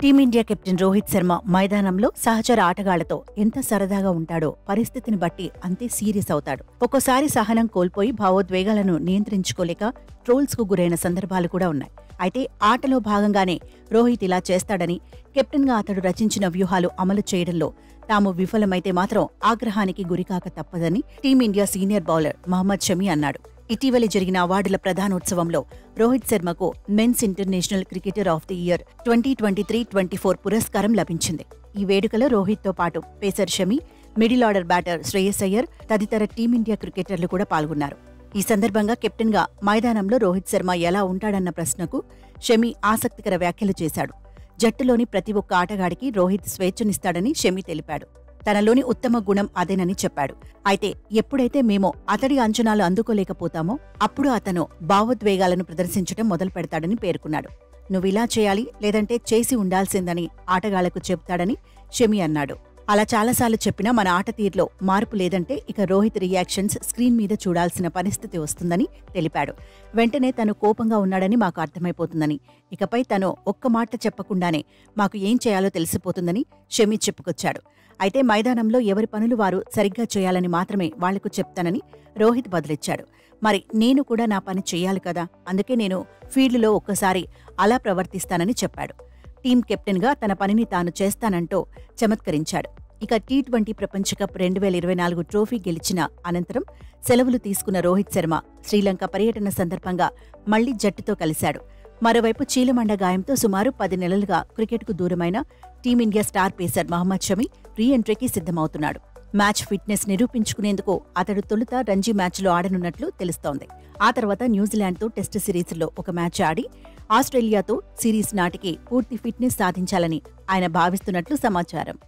Team India captain Rohit Sharma మైదానంలో సహచర ఆటగాళ్లతో ఎంత సరదాగా ఉంటాడో పరిస్థితిని బట్టి అంతే సీరియస్ అవుతాడు. ఒక్కోసారి సహనం కోల్పోయి భావోద్వేగాలను నియంత్రించుకోలేక ట్రోల్స్ కు గురైన సందర్భాలు కూడా ఉన్నాయి. అయితే ఆటలో భాగంగానే రోహిత్ ఇలా చేస్తాడని, కెప్టెన్ గా అతడు రచించిన వ్యూహాలు అమలు చేయడంలో తాము విఫలమైతే మాత్రం ఆగ్రహానికి గురికాక తప్పదని team India senior bowler Mohammed Shami అన్నాడు. ఇటీవలి జరిగిన అవార్డుల ప్రధానోత్సవంలో రోహిత్ శర్మకు men's international cricketer of the year 2023-24 పురస్కారం లభించింది. ఈ వేడుకలో రోహిత్ తో పాటు pacer Shami, middle order batter Shreyas Iyer తదితర టీమిండియా క్రికెటర్లు కూడా పాల్గొన్నారు. ఈ సందర్భంగా కెప్టెన్ గా మైదానంలో రోహిత్ శర్మ ఎలా ఉంటాడన్న ప్రశ్నకు షమి ఆసక్తికర వ్యాఖ్యలు చేశాడు. జట్టులోని ప్రతి ఒక్క ఆటగాడికి రోహిత్ స్వేచ్ఛనిస్తాడని షమి తెలిపాడు. తనలోని ఉత్తమ గుణం అదేనని చెప్పాడు. అయితే ఎప్పుడైతే మేము అతడి అంచనాలు అందుకోలేకపోతామో అప్పుడు అతను భావోద్వేగాలను ప్రదర్శించడం మొదలు పెడతాడని పేర్కొన్నాడు. నువ్విలా చేయాలి, లేదంటే చేసి ఉండాల్సిందని ఆటగాళ్లకు చెబుతాడని షమి అన్నాడు. అలా చాలాసార్లు చెప్పినా మన ఆట తీరులో మార్పు లేదంటే ఇక రోహిత్ రియాక్షన్స్ స్క్రీన్ మీద చూడాల్సిన పరిస్థితి వస్తుందని తెలిపాడు. వెంటనే తను కోపంగా ఉన్నాడని మాకు అర్థమైపోతుందని, ఇకపై తను ఒక్క మాట చెప్పకుండానే మాకు ఏం చేయాలో తెలిసిపోతుందని షమి చెప్పుకొచ్చాడు. అయితే మైదానంలో ఎవరి పనులు వారు సరిగ్గా చేయాలని మాత్రమే వాళ్లకు చెప్తానని రోహిత్ బదులిచ్చాడు. మరి నేను కూడా నా పని చెయ్యాలి కదా, అందుకే నేను ఫీల్డ్లో ఒక్కసారి అలా ప్రవర్తిస్తానని చెప్పాడు. టీం కెప్టెన్ గా తన పనిని తాను చేస్తానంటూ చమత్కరించాడు. ఇక టీ20 ప్రపంచ కప్ 2024 ట్రోఫీ గెలిచిన అనంతరం సెలవులు తీసుకున్న రోహిత్ శర్మ శ్రీలంక పర్యటన సందర్భంగా మళ్లీ జట్టుతో కలిశాడు. మరోవైపు చీలమండ గాయంతో సుమారు 10 నెలలుగా క్రికెట్కు దూరమైన team India star pacer Mohammed Shami re ఎంట్రీకి సిద్ధమవుతున్నాడు. మ్యాచ్ ఫిట్నెస్ నిరూపించుకునేందుకు అతడు తొలుత రంజీ మ్యాచ్లో ఆడనున్నట్లు తెలుస్తోంది. ఆ తర్వాత న్యూజిలాండ్తో టెస్ట్ సిరీస్లో ఒక మ్యాచ్ ఆడి ఆస్ట్రేలియాతో సిరీస్ నాటికి పూర్తి ఫిట్నెస్ సాధించాలని ఆయన భావిస్తున్నట్లు సమాచారం.